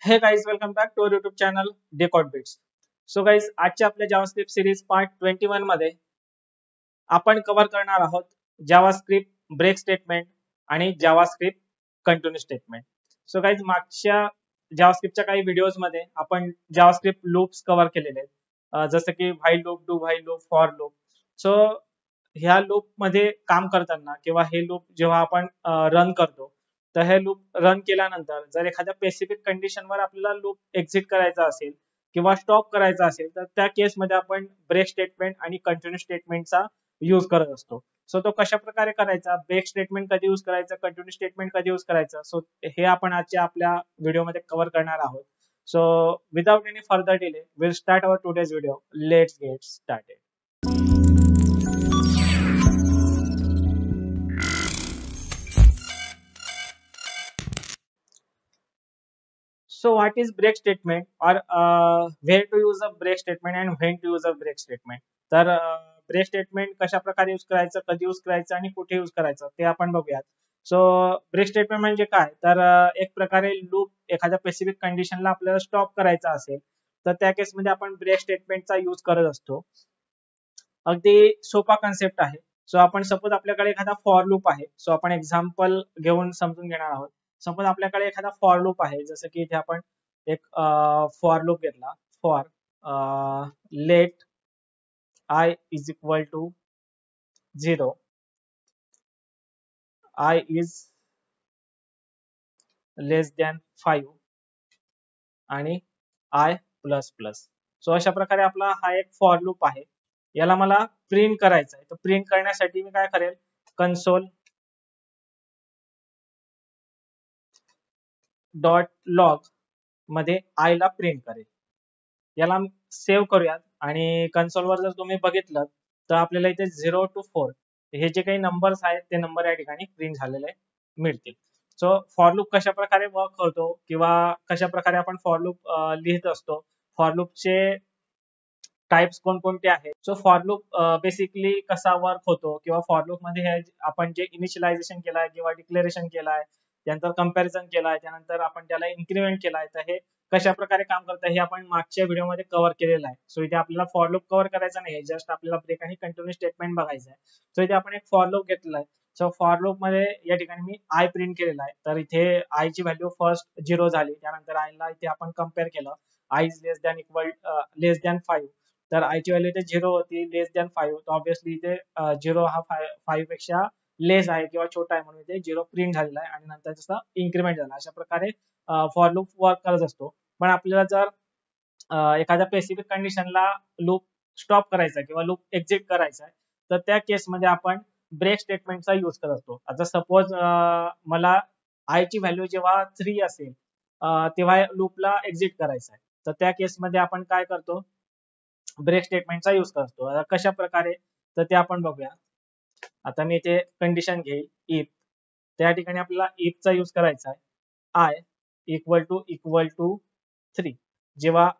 हे guys, welcome back to our YouTube channel Decode Bits. So guys, आजच्या आपल्या JavaScript series part 21 मध्ये आपण कव्हर करणार आहोत जावास्क्रिप्ट ब्रेक स्टेटमेंट आणि JavaScript continue statement. So guys, मागच्या जावास्क्रिप्टच्या काही व्हिडिओज मध्ये आपण जावास्क्रिप्ट लूप्स कव्हर केलेले आहेत, जसं की while loop, do while loop, for loop. So ह्या लूप मध्ये काम करताना किंवा हे लूप जेव्हा आपण रन करतो, तर हे लूप रन केल्यानंतर जर एखाद्या स्पेसिफिक कंडिशनवर आपल्याला लूप एक्झिट करायचा असेल किंवा स्टॉप करायचा असेल, तर त्या केसमध्ये आपण ब्रेक स्टेटमेंट आणि कंटिन्यू स्टेटमेंटचा यूज करत असतो. सो तो कशा प्रकारे करायचा, ब्रेक स्टेटमेंट कधी यूज करायचं, कंटिन्यू स्टेटमेंट कधी यूज करायचं, सो हे आपण आजच्या आपल्या व्हिडिओमध्ये कव्हर करणार आहोत. So without any further delay will start our today's video. Let's get started. So what is break statement, or where to use a break statement and when to use a break statement? तर break statement कशा प्रकारे use करायचं, कधी use करायचं आणि कुठे use करायचं ते आपण बघूयात. सो ब्रेक स्टेटमेंट म्हणजे काय, तर एक प्रकारे लूप एखाद्या स्पेसिफिक कंडिशनला आपल्याला स्टॉप करायचा असेल, तर त्या केसमध्ये आपण ब्रेक स्टेटमेंटचा यूज करत असतो. अगदी सोपा कन्सेप्ट आहे. सो आपण सपोज आपल्याकडे एखादा फॉर लूप आहे. सो आपण एक्झाम्पल घेऊन समजून घेणार आहोत. सपोज आपल्याकडे एखादा फॉर लूप आहे, जसं की इथे आपण एक फॉर लूप घेतला. For let i is equal to 0, i is less than 5 आणि आय प्लस प्लस. सो अशा प्रकारे आपला हा एक फॉर लूप आहे. याला मला प्रिंट करायचं आहे. तर प्रिंट करण्यासाठी मी काय करेल, कन्सोल डॉट लॉग मध्ये आय ला प्रिंट करेल. याला सेव्ह करूयात आणि कन्सोलवर जर तुम्ही बघितलं तर आपल्याला इथे 0 to 4 हे जे काही नंबर्स आहेत ते नंबर या ठिकाणी प्रिंट झालेले मिळतील. सो फॉर लूप कशा प्रकारे वर्क करतो किंवा कशा प्रकारे आपण फॉर लूप लिहित असतो, फॉर लूपचे टाइप्स कोणकोणते आहेत. सो फॉर लूप बेसिकली कसा वर्क होतो किंवा फॉर लूप मध्ये हे आपण जे इनिशियलायझेशन केलाय किंवा डिक्लेरेशन केलाय, त्यानंतर कंपॅरिझन केलाय, त्यानंतर आपण त्याला इन्क्रिमेंट केलाय, तर हे कशा प्रकारे काम करतं हे आपण मागच्या व्हिडिओमध्ये कव्हर केलेलं आहे. सो इथे आपल्याला फॉर लूप कव्हर करायचा नाही, जस्ट आपल्याला ब्रेक आणि कंटिन्यू स्टेटमेंट बघायचं आहे. सो इथे आपण एक फॉर लूप घेतलेला आहे. सो फॉर लूप मध्ये या ठिकाणी मी आय प्रिंट केलेला आहे. तर इथे आय ची व्हॅल्यू फर्स्ट 0 झाली, त्यानंतर आय ला इथे आपण कम्पेअर केलं, आय इज लेस दॅन 5. तर आय ची व्हॅल्यू इथे 0 होती, लेस दॅन 5. तर ऑब्व्हियसली इथे 0 हा 5 पेक्षा लेस आहे किंवा छोटा आहे, म्हणून इथे 0 प्रिंट झालेला आहे आणि नंतर जसा इन्क्रिमेंट झाला. अशा प्रकारे फॉर लूप वर्क करत असतो. पण आपल्याला जर एखाद्या स्पेसिफिक कंडिशनला लूप स्टॉप करायचा किंवा लूप एक्झिट करायचा आहे, तर त्या केसमध्ये आपण ब्रेक स्टेटमेंटचा यूज करत असतो. आता सपोज मला आय ची व्हॅल्यू जेव्हा 3 असेल तेव्हा लूपला एक्झिट करायचा आहे, तर त्या केसमध्ये आपण काय करतो, ब्रेक स्टेटमेंटचा यूज करतो. आता कशा प्रकारे, तर ते आपण बघूया. आता मी इथे कंडिशन घेईल इफ. त्या ठिकाणी आपल्याला इफचा यूज करायचा आहे. I equal to 3. जेव्हा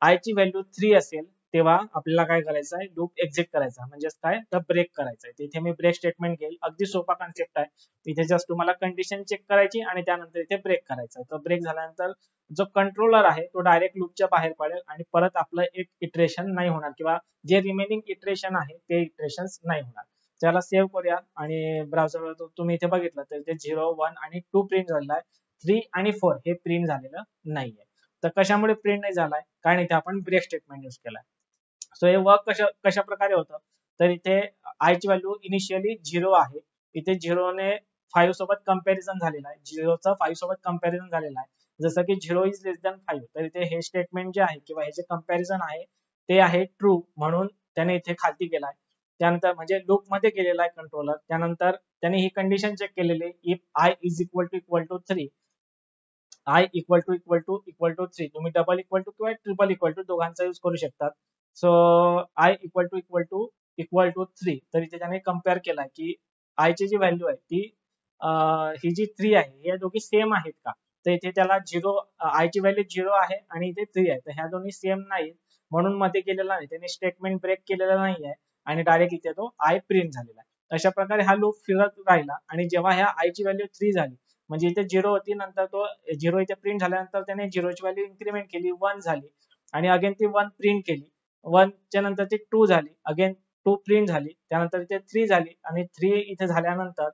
आय ची व्हॅल्यू 3 असेल तेव्हा आपल्याला काय करायचं आहे, लूप एक्झिट करायचा, म्हणजेच काय, तर ब्रेक करायचा आहे. इथे मी ब्रेक स्टेटमेंट घेईल. अगदी सोपा कन्सेप्ट आहे. इथे जस्ट तुम्हाला कंडिशन चेक करायची आणि त्यानंतर इथे ब्रेक करायचा. तर ब्रेक झाल्यानंतर जो कंट्रोलर आहे तो डायरेक्ट लूपच्या बाहेर पडेल आणि परत आपलं एक इटरेशन नाही होणार किंवा जे रिमेनिंग इटरेशन आहे ते इटरेशन नाही होणार. त्याला सेव्ह करूया आणि ब्राउझरवर तुम्ही इथे बघितलं तर इथे 0, 1 आणि 2 प्रिंट झालेला आहे. 3 आणि 4 हे प्रिंट झालेलं नाहीये. तर कशामुळे प्रिंट नाही झालाय, कारण इथे आपण ब्रेक स्टेटमेंट यूज केलाय. सो हे वर्क कशा प्रकारे होतं, तर इथे आय ची व्हॅल्यू इनिशियली 0 आहे. इथे 0 ने 5 सोबत कंपॅरिझन झालेला आहे, 0 चा 5 सोबत कंपॅरिझन झालेला आहे. जसं की 0 इज लेस दॅन 5, तर इथे हे स्टेटमेंट जे आहे किंवा हे जे कंपॅरिझन आहे ते आहे ट्रू, म्हणून त्याने इथे खाली गेलाय. त्यानंतर म्हणजे लूप मध्ये गेलेला आहे कंट्रोलर. त्यानंतर त्याने ही कंडिशन चेक केलेली, if i is equal to 3, i equal to 3. तुम्ही डबल इक्वल टू किंवा ट्रिपल इक्वल टू दोघांचा यूज करू शकतात. So i equal to 3. तर इथे त्याने कम्पेअर केलाय की आय ची जी व्हॅल्यू आहे ती ही जी 3 आहे या दोघी सेम आहेत का. तर इथे त्याला 0, आय ची व्हॅल्यू 0 आहे आणि इथे 3 आहे, तर ह्या दोन्ही सेम नाही, म्हणून मध्ये गेलेला नाही, त्याने स्टेटमेंट ब्रेक केलेला नाही आहे आणि डायरेक्ट इथे तो आय प्रिंट झालेला आहे. अशा प्रकारे हा लूप फिरत राहिला आणि जेव्हा ह्या आय ची व्हॅल्यू 3 झाली म्हणजे इथे 0 होती, नंतर तो 0 इथे प्रिंट झाल्यानंतर त्याने 0ची व्हॅल्यू इन्क्रीमेंट केली, 1 झाली आणि अगेन ती 1 प्रिंट केली. 1 च्या नंतर ती 2 झाली, अगेन 2 प्रिंट झाली, त्यानंतर इथे 3 झाली आणि 3 इथे झाल्यानंतर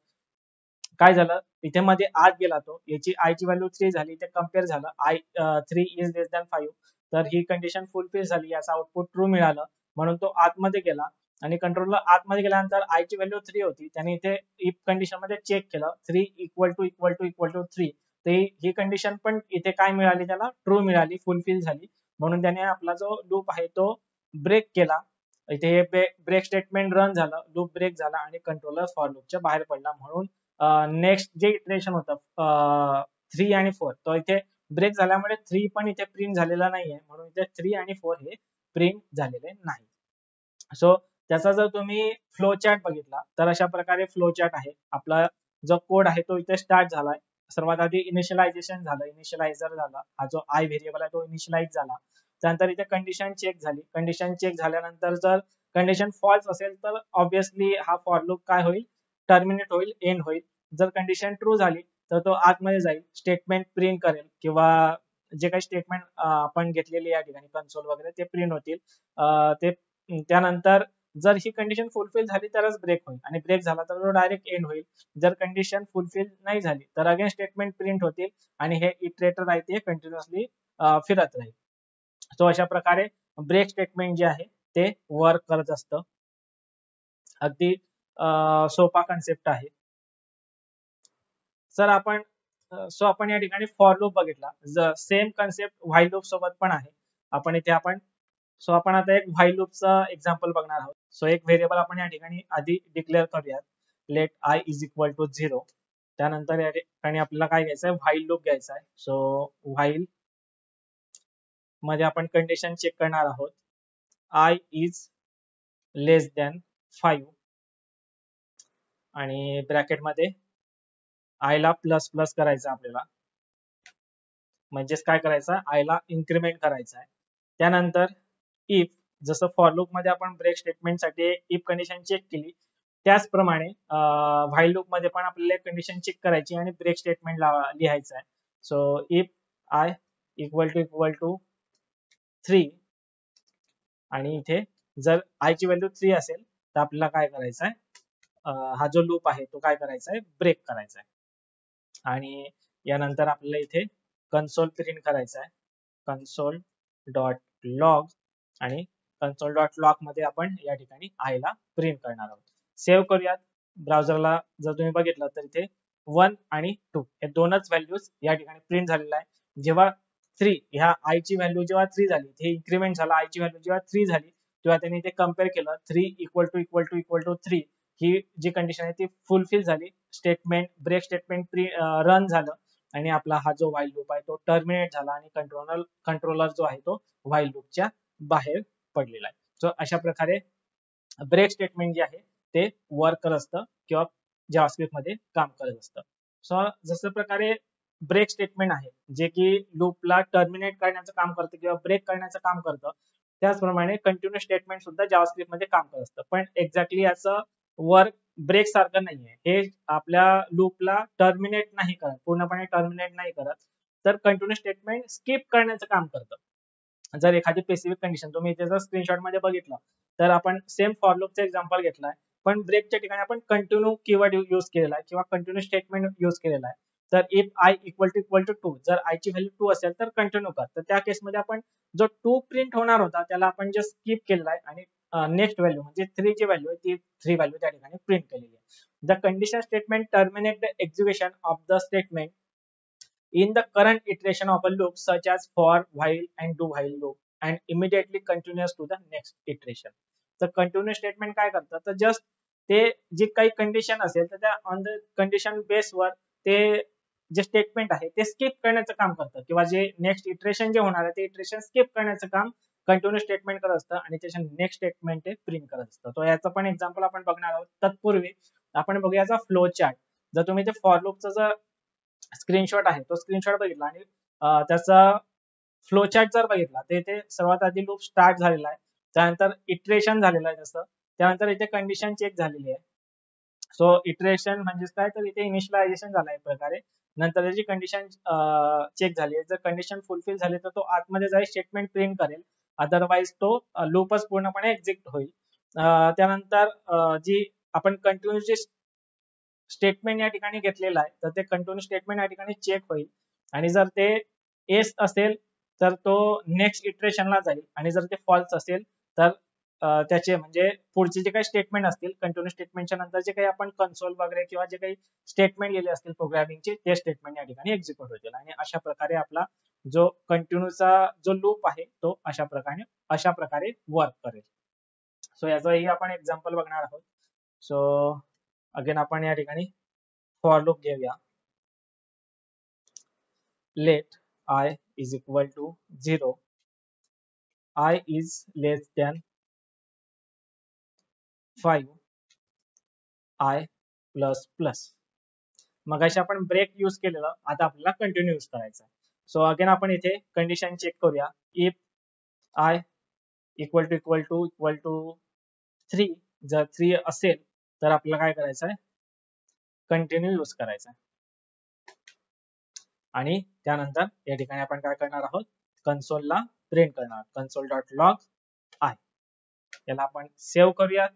काय झालं, इथे मध्ये आत गेला तो, याची आय ची व्हॅल्यू 3 झाली, इथे कम्पेअर झालं आय 3 इज लेस दॅन 5, तर ही कंडिशन फुलफिल झाली, याचा आउटपुट ट्रू मिळालं, म्हणून तो आतमध्ये गेला आणि कंट्रोलर आतमध्ये गेल्यानंतर आय ची व्हॅल्यू 3 होती, त्याने इथे इफ कंडिशन मध्ये चेक केलं 3 equal to equal to equal to 3, तर ही कंडिशन पण इथे काय मिळाली, त्याला ट्रू मिळाली, फुलफिल झाली, म्हणून त्याने आपला जो लूप आहे तो ब्रेक केला. इथे ब्रेक स्टेटमेंट रन झालं, लूप ब्रेक झाला आणि कंट्रोलर फॉर लूपच्या बाहेर पडला, म्हणून नेक्स्ट जे इटरेशन होतं 3 आणि 4, तो इथे ब्रेक झाल्यामुळे 3 पण इथे प्रिंट झालेला नाहीये, म्हणून इथे 3 आणि 4 हे प्रिंट झालेले नाही. सो त्याचा जर तुम्ही फ्लो चार्ट बघितला तर अशा प्रकारे फ्लो चार्ट आहे. आपला जो कोड आहे तो इथे स्टार्ट झालाय, सर्वात आधी इनिशियलायझेशन झालं, इनिशियलायझर झाला, हा जो आय व्हेरिएबल आहे तो इनिशियलाइज झाला, त्यानंतर इथे कंडिशन चेक झाली, कंडिशन चेक झाल्यानंतर जर कंडिशन फॉल्स असेल तर ऑब्विसली हा फॉर लूप काय होईल, टर्मिनेट होईल, एंड होईल. जर कंडिशन ट्रू झाली तर तो आतमध्ये जाईल, स्टेटमेंट प्रिंट करेल किंवा जे काही स्टेटमेंट आपण घेतलेले या ठिकाणी कन्सोल वगैरे ते प्रिंट होतील. ते त्यानंतर जर ही कंडिशन फुलफिल झाली तरच ब्रेक होईल आणि ब्रेक झाला तर तो डायरेक्ट एंड होईल. जर कंडिशन फुलफिल नाही झाली तर अगेन स्टेटमेंट प्रिंट होतील आणि हे इटरेटर आहे ते कंटिन्युअसली फिरत राहील. सो अशा प्रकारे ब्रेक स्टेटमेंट जे आहे ते वर्क करत असतं. अगदी सोपा कन्सेप्ट आहे. सर आपण या ठिकाणी फॉर लूप बघितला, सेम कन्सेप्ट व्हाईल लूप सोबत पण आहे. आपण आता एक व्हाईल लूपचा एक्झाम्पल बघणार आहोत. सो एक व्हेरिएबल आपण या ठिकाणी आधी डिक्लेअर करूयात, let i is equal to 0. त्यानंतर या ठिकाणी आपल्याला काय घ्यायचं आहे, व्हाईल लूप घ्यायचा आहे. सो व्हाईल मध्ये आपण कंडिशन चेक करणार आहोत, आय इज लेस दॅन 5 आणि ब्रॅकेट मध्ये आय ला प्लस प्लस करायचं आपल्याला, म्हणजेच काय करायचं, आय ला इन्क्रीमेंट करायचं आहे. त्यानंतर इफ, जसं फॉर लूप मध्ये आपण ब्रेक स्टेटमेंट साठी इफ कंडिशन चेक केली, त्याचप्रमाणे व्हाईल लूप मध्ये पण आपल्याला कंडिशन चेक करायची आणि ब्रेक स्टेटमेंट लिहायचं आहे. So if i equal to 3 आणि इथे जर आय ची व्हॅल्यू 3 असेल तर आपल्याला काय करायचं आहे, हा जो लूप आहे तो काय करायचा आहे, ब्रेक करायचा आहे. आणि यानंतर आपल्याला इथे कन्सोल प्रिंट करायचा आहे, कन्सोल डॉट लॉग, आणि कन्सोल डॉट लॉग मध्ये आपण या ठिकाणी आय ला प्रिंट करणार आहोत. सेव्ह करूयात. ब्राउझरला जर तुम्ही बघितलं तर इथे 1 आणि 2 हे दोनच व्हॅल्यूज या ठिकाणी प्रिंट झालेला आहे. जेव्हा 3 ह्या आय ची व्हॅल्यू जेव्हा 3 झाली, हे इन्क्रीमेंट झाला, आय ची व्हॅल्यू जेव्हा 3 झाली तेव्हा त्यांनी इथे कम्पेअर केलं, 3 equal to equal to equal to 3, ही जी कंडिशन आहे ती फुलफिल झाली, स्टेटमेंट ब्रेक स्टेटमेंट रन झालं आणि आपला हा जो व्हाईल लूप आहे तो टर्मिनेट झाला आणि कंट्रोलर जो आहे तो व्हाईल लूपच्या बाहेर पडलेला आहे. सो अशा प्रकारे ब्रेक स्टेटमेंट जे आहे ते वर्क करत असतं किंवा जावास्क्रिप्ट मध्ये काम करत असतं. सो जसं प्रकारे ब्रेक स्टेटमेंट आहे जे की लूपला टर्मिनेट करण्याचं काम करतं किंवा ब्रेक करण्याचं काम करतं, त्याचप्रमाणे कंटिन्यू स्टेटमेंट सुद्धा जावास्क्रिप्ट मध्ये काम करत असतं, पण एक्झॅक्टली याचं वर्क ब्रेक सारखं नाहीये. हे आपल्या लूपला टर्मिनेट नाही करत, पूर्णपणे टर्मिनेट नाही करत, तर कंटिन्यू स्टेटमेंट स्किप करण्याचं काम करतं. जर एखादी स्पेसिफिक कंडिशन तुम्ही इथे जर स्क्रीनशॉट मध्ये बघितलं तर आपण सेम फॉर लूपचा एक्झाम्पल घेतलाय, पण ब्रेकच्या ठिकाणी आपण कंटिन्यू कीवर्ड यूज केलेला आहे किंवा कंटिन्यू स्टेटमेंट यूज केलेला आहे. तर इफ आय इक्वल टू 2, जर आय ची व्हॅल्यू 2 असेल तर कंटिन्यू कर, तर त्या केसमध्ये आपण जो 2 प्रिंट होणार होता त्याला आपण जस्ट स्किप केलेला आहे आणि नेक्स्ट व्हॅल्यू म्हणजे 3 ची व्हॅल्यू आहे ती 3 व्हॅल्यू त्या ठिकाणी प्रिंट केलेली आहे. The condition statement terminate the execution of the statement in the current iteration of a loop such as for, while and do while loop and immediately continues to the next iteration. तर continue statement काय करतं, तर just ते जे काही condition असेल तर त्या ऑन द कंडिशन बेसवर ते जे स्टेटमेंट आहे ते स्किप करण्याचं काम करतं किंवा जे नेक्स्ट इटरेशन जे होणार आहे ते इटरेशन स्किप करण्याचं काम कंटिन्यू स्टेटमेंट करत असतं आणि त्याच्या नेक्स्ट स्टेटमेंट ते प्रिंट करत असतं. तो याचं पण एक्झाम्पल आपण बघणार आहोत. तत्पूर्वी आपण बघूया याचा फ्लो चार्ट. जर तुम्ही ते फॉर लूपचा जर स्क्रीनशॉट आहे तो स्क्रीनशॉट बघितला आणि त्याचा फ्लो चार्ट जर बघितला तर इथे सर्वात आधी लूप स्टार्ट झालेला आहे, त्यानंतर इटरेशन झालेलं आहे जसं, त्यानंतर इथे कंडिशन चेक झालेली आहे, सो इटरेशन म्हणजेच काय, तर इथे इनिशियलायझेशन झालं एक प्रकारे, नंतर त्याची कंडिशन चेक झाली, जर कंडिशन फुलफिल झाली तर तो आतमध्ये जाईल, स्टेटमेंट प्रिंट करेल, अदरवाईज तो लूपच पूर्णपणे एक्झिक्यूट होईल. त्यानंतर जी आपण कंटिन्यूची स्टेटमेंट या ठिकाणी घेतलेलं आहे, तर ते कंटिन्यू स्टेटमेंट या ठिकाणी चेक होईल, आणि जर ते येस असेल तर तो नेक्स्ट इटरेशनला जाईल, आणि जर ते फॉल्स असेल तर त्याचे म्हणजे पुढचे जे काही स्टेटमेंट असतील कंटिन्यू स्टेटमेंटच्या नंतर जे काही आपण कन्सोल वगैरे किंवा जे काही स्टेटमेंट लिहिले असतील प्रोग्रामिंगचे, ते स्टेटमेंट या ठिकाणी एक्झिक्यूट होतील, आणि अशा प्रकारे आपला जो कंटिन्यूचा जो लूप आहे तो अशा प्रकारे वर्क करेल. सो याचंही आपण एक्झाम्पल बघणार आहोत. सो अगेन आपण या ठिकाणी फॉर लूप घेऊया. Let I is equal to 0, I is less than 5, I plus plus. मगाशी आपण ब्रेक यूज केलेलं, आता आपल्याला कंटिन्यू यूज करायचा आहे. सो अगेन आपण इथे कंडिशन चेक करूया. इफ I इक्वल टू 3, जर 3 असेल तर आपल्याला काय करायचं आहे, कंटिन्यू यूज करायचा आहे. आणि त्यानंतर या ठिकाणी आपण काय करणार आहोत, कन्सोलला प्रिंट करणार, कन्सोल डॉट लॉग आय. याला आपण सेव्ह करूयात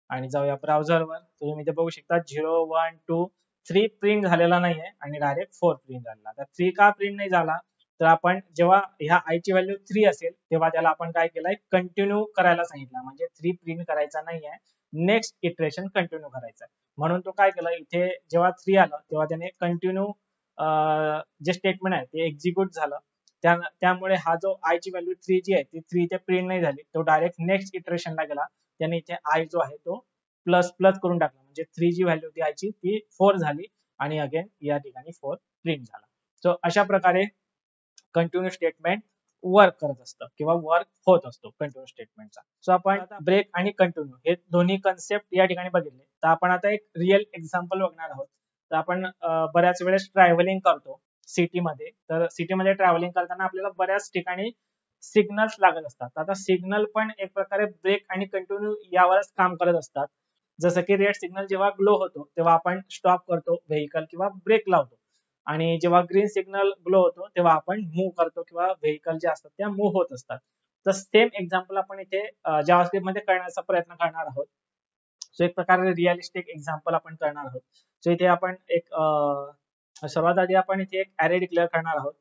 आणि जाऊया ब्राउझरवर. तुम्ही इथे बघू शकता 0, 1, 2, 3 प्रिंट झालेला नाहीये आणि डायरेक्ट 4 प्रिंट झालेला. तर 3 का प्रिंट नाही झाला, तर आपण जेव्हा ह्या आय ची व्हॅल्यू 3 असेल तेव्हा त्याला आपण काय केलंय, कंटिन्यू करायला सांगितलं, म्हणजे 3 प्रिंट करायचा नाहीये, नेक्स्ट इटरेशन कंटिन्यू करायचं आहे. म्हणून तो काय केलं, इथे जेव्हा 3 आलं तेव्हा त्याने कंटिन्यू जे स्टेटमेंट आहे ते एक्झिक्यूट झालं. त्यामुळे हा जो आय ची व्हॅल्यू 3 जी आहे ती 3 इथे प्रिंट नाही झाली, तो डायरेक्ट नेक्स्ट इटरेशनला गेला, त्याने इथे आय जो आहे तो प्लस प्लस करून टाकला, म्हणजे 3 जी व्हॅल्यू होती आयची ती 4 झाली, आणि अगेन या ठिकाणी 4 प्रिंट झाला. सो अशा प्रकारे कंटिन्यू स्टेटमेंट वर्क करत असतं किंवा वर्क होत असतो कंटिन्यू स्टेटमेंटचा. सो आपण ब्रेक आणि कंटिन्यू हे दोन्ही कन्सेप्ट या ठिकाणी बघितले. तर आपण आता एक रिअल एक्झाम्पल बघणार आहोत. तर आपण बऱ्याच वेळेस ट्रॅव्हलिंग करतो सिटीमध्ये, तर सिटीमध्ये ट्रॅव्हलिंग करताना आपल्याला बऱ्याच ठिकाणी सिग्नल्स लागत असतात. आता सिग्नल पण एक प्रकारे ब्रेक आणि कंटिन्यू यावरच काम करत असतात. जसं की रेड सिग्नल जेव्हा ग्लो होतो तेव्हा आपण स्टॉप करतो व्हेकल किंवा ब्रेक लावतो, आणि जेव्हा ग्रीन सिग्नल ग्लो होतो तेव्हा आपण मूव्ह करतो किंवा व्हेकल जे असतात त्या मूव्ह होत असतात. तर सेम एक्झाम्पल आपण इथे जावास्क्रिप्ट मध्ये करण्याचा प्रयत्न करणार आहोत. सो एक प्रकारे रिअलिस्टिक एक्झाम्पल आपण करणार आहोत. सो इथे आपण एक सर्वात आधी आपण इथे एक ॲरे डिक्लेअर करणार आहोत,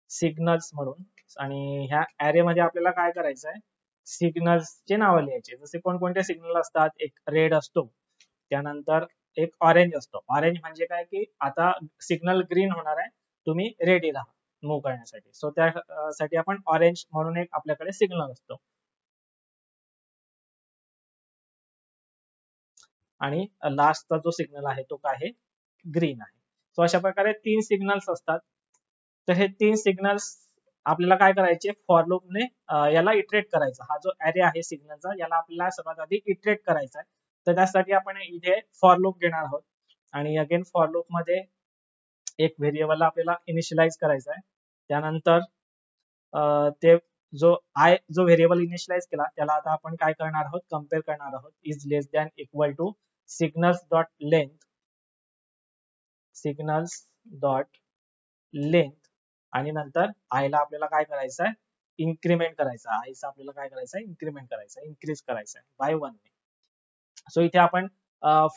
सिग्नल्स म्हणून, आणि ह्या ॲरे मध्ये आपल्याला काय करायचं आहे, सिग्नल्सचे नावं लिहायचे. जसे कोणकोणते सिग्नल असतात, एक रेड असतो, त्यानंतर एक ऑरेंज असतो. ऑरेंज म्हणजे काय की आता सिग्नल ग्रीन होणार आहे, तुम्ही रेडी राहा मूव्ह करण्यासाठी. सो त्यासाठी आपण ऑरेंज म्हणून एक आपल्याकडे सिग्नल असतो, आणि लास्टचा जो सिग्नल आहे तो काय आहे, ग्रीन आहे. सो अशा प्रकारे 3 सिग्नल्स असतात. तर हे 3 सिग्नल्स आपल्याला काय करायचे, फॉर लूपने याला इटरेट करायचा. हा जो ॲरे आहे सिग्नलचा याला आपल्याला सर्वात आधी इटरेट करायचा आहे. तर त्यासाठी आपण इथे फॉर लूप घेणार आहोत, आणि अगेन फॉर लूप मध्ये एक व्हेरिएबलला आपल्याला इनिशियलाइज करायचा आहे. त्यानंतर ते जो व्हेरिएबल इनिशियलाइज केला त्याला आता आपण काय करणार आहोत, कम्पेअर करणार आहोत, is less than equal to signals dot length, signals dot length, आणि नंतर आयला आपल्याला काय करायचं आहे, इन्क्रीमेंट करायचा. आयचा आपल्याला काय करायचं आहे, इन्क्रीमेंट करायचा, इन्क्रीज करायचा आहे बाय 1 ने. सो इथे आपण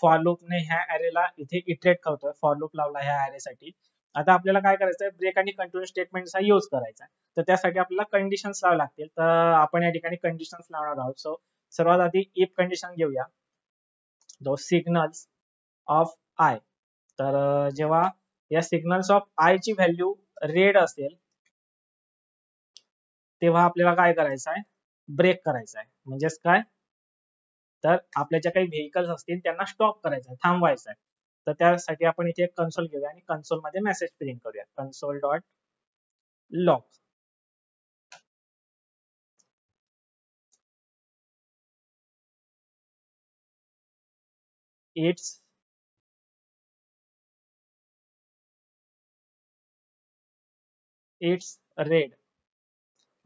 फॉर लूपने ह्या ॲरेला इथे इटरेट करतोय, फॉर लूप लावला ह्या ॲरेसाठी. आता आपल्याला काय करायचं आहे, ब्रेक आणि कंटिन्यू स्टेटमेंटचा यूज करायचा आहे. तर त्यासाठी आपल्याला कंडिशन्स लावावे लागतील. तर आपण या ठिकाणी कंडिशन्स लावणार आहोत. सो सर्वात आधी इफ कंडिशन घेऊया, जो सिग्नल्स ऑफ आय. तर जेव्हा या सिग्नल्स ऑफ आय ची व्हॅल्यू रेड असेल तेव्हा आपल्याला काय करायचं आहे, ब्रेक करायचा आहे. म्हणजेच काय, तर आपल्या ज्या काही व्हेकल्स असतील त्यांना स्टॉप करायचं आहे, थांबवायचं आहे. तर त्यासाठी आपण इथे एक कन्सोल घेऊया आणि कन्सोल मध्ये मेसेज प्रिंट करूया, console dot log. It's red.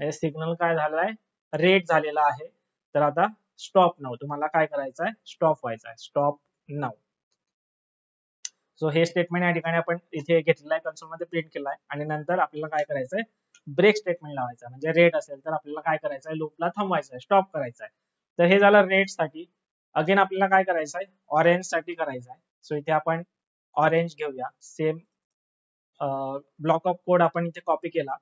Signal काय झालाय, रेड झालेला आहे. तर आता स्टॉप नाव, तुम्हाला काय करायचं आहे, स्टॉप व्हायचं आहे, स्टॉप नाव. सो हे स्टेटमेंट या ठिकाणी आपण इथे घेतलेलं आहे, कन्सोल मध्ये प्रिंट केलं आहे. आणि नंतर आपल्याला काय करायचं आहे, ब्रेक स्टेटमेंट लावायचं आहे. म्हणजे रेड असेल तर आपल्याला काय करायचं आहे, लूपला थांबवायचं आहे, स्टॉप करायचं आहे. तर हे झालं रेड साठी. अगेन आपल्याला काय करायचं आहे, ऑरेंज साठी करायचं आहे. सो इथे आपण ऑरेंज घेऊया, सेम ब्लॉक ऑफ कोड आपण इथे कॉपी केला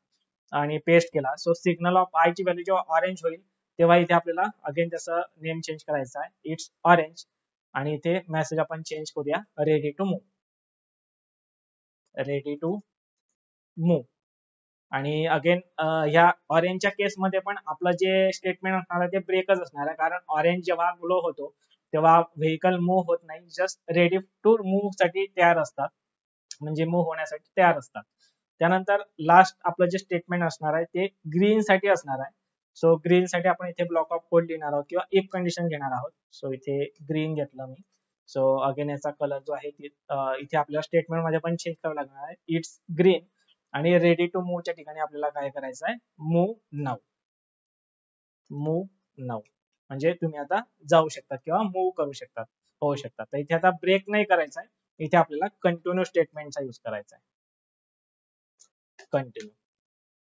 आणि पेस्ट केला. सो सिग्नल ऑफ आय ची व्हॅल्यू जेव्हा ऑरेंज होईल तेव्हा इथे आपल्याला अगेन त्याचं नेम चेंज करायचं आहे, इट्स ऑरेंज. आणि इथे मेसेज आपण चेंज करूया, ready to move, ready to move. आणि अगेन ह्या ऑरेंजच्या केसमध्ये पण आपलं जे स्टेटमेंट असणार आहे ते ब्रेकच असणार आहे, कारण ऑरेंज जेव्हा ग्लो होतो तेव्हा व्हेकल मूव्ह होत नाही, जस्ट रेडी टू मूव्ह साठी तयार असतात, म्हणजे मूव्ह होण्यासाठी तयार असतात. त्यानंतर लास्ट आपलं जे स्टेटमेंट असणार आहे ते ग्रीन साठी असणार आहे. सो ग्रीन साठी आपण इथे ब्लॉक ऑफ कोड लिहिणार आहोत किंवा इफ कंडिशन घेणार आहोत. सो इथे ग्रीन घेतलं मी. सो अगेन याचा कलर जो आहे इथे आपल्याला स्टेटमेंट मध्ये पण चेंज करावं लागणार आहे, इट्स ग्रीन. आणि रेडी टू मूव्हच्या ठिकाणी आपल्याला काय करायचं आहे, मूव्ह नाव, मूव्ह नाव. म्हणजे तुम्ही आता जाऊ शकता किंवा मूव्ह करू शकता, होऊ शकता. तर इथे आता ब्रेक नाही करायचा आहे, इथे आपल्याला कंटिन्यू स्टेटमेंटचा यूज करायचा आहे, कंटिन्यू.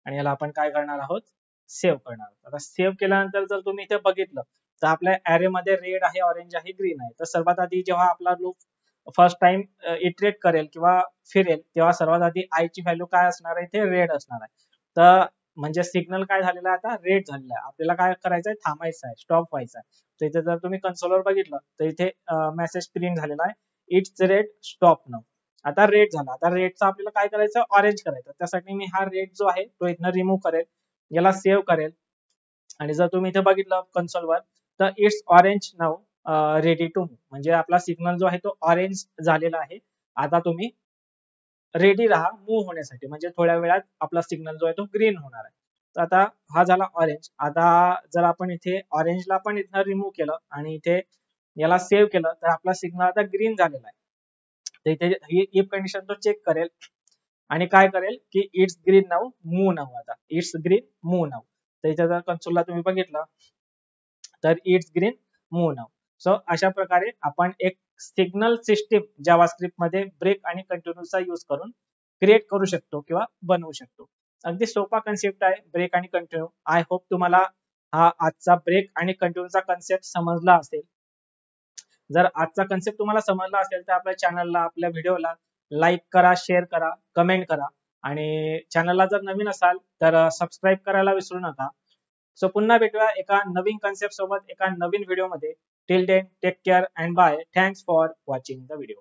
आणि याला आपण काय करणार आहोत, सेव्ह करणार आहोत. आता सेव्ह केल्यानंतर जर तुम्ही इथे बघितलं तर आपल्या ऍरे मध्ये रेड आहे, ऑरेंज आहे, ग्रीन आहे. तर सर्वात आधी जेव्हा आपला लूप फर्स्ट टाइम इटरेट करेल किंवा फिरेल तेव्हा सर्वात आधी आय ची व्हॅल्यू काय असणार आहे, ते रेड असणार आहे. तर म्हणजे सिग्नल काय झालेला आहे, आता रेड झालेला आहे. आपल्याला काय करायचं आहे, थांबायचं आहे, स्टॉप व्हायचं आहे. तर इथे जर तुम्ही कन्सोलवर बघितलं तर इथे मेसेज प्रिंट झालेला आहे, इट्स रेड स्टॉप नाउ. आता रेड झाला. आता रेडचा आपल्याला काय करायचं, ऑरेंज करायचं. त्यासाठी मी हा रेड जो आहे तो इथनं रिमूव्ह करेल, याला सेव्ह करेल. आणि जर तुम्ही इथे बघितलं कन्सोलवर तर it's orange now ready to move, म्हणजे आपला सिग्नल जो आहे तो ऑरेंज झालेला आहे. आता तुम्ही रेडी राहा मूव्ह होण्यासाठी, म्हणजे थोड्या वेळात आपला सिग्नल जो आहे तो ग्रीन होणार आहे. तर आता हा झाला ऑरेंज. आता जर आपण इथे ऑरेंजला पण इथं रिमूव्ह केलं आणि इथे याला सेव्ह केलं तर आपला सिग्नल आता ग्रीन झालेला आहे. तर इथे ही इफ कंडिशन तो चेक करेल आणि काय करेल की it's green now move now. आता इट्स ग्रीन मूव्ह नाउ. तर इथे जर कन्सोलला तुम्ही बघितलं तर it's green move now. So अशा प्रकारे आपण एक सिग्नल सिस्टीम जावास्क्रिप्ट मध्ये ब्रेक आणि कंटिन्यूचा यूज करून क्रिएट करू शकतो किंवा बनवू शकतो. अगदी सोपा कन्सेप्ट आहे ब्रेक आणि कंटिन्यू. आय होप तुम्हाला हा आजचा ब्रेक आणि कंटिन्यूचा कन्सेप्ट समजला असेल. जर आजचा कन्सेप्ट तुम्हाला समजला असेल तर आपल्या चॅनलला, आपल्या व्हिडिओला लाईक करा, शेअर करा, कमेंट करा. आणि चॅनलला जर नवीन असाल तर सबस्क्राईब करायला विसरू नका. सो पुन्हा भेटूया एका नवीन कन्सेप्ट सोबत एका नवीन व्हिडिओ मध्ये. Till then take care and bye. Thanks for watching the video.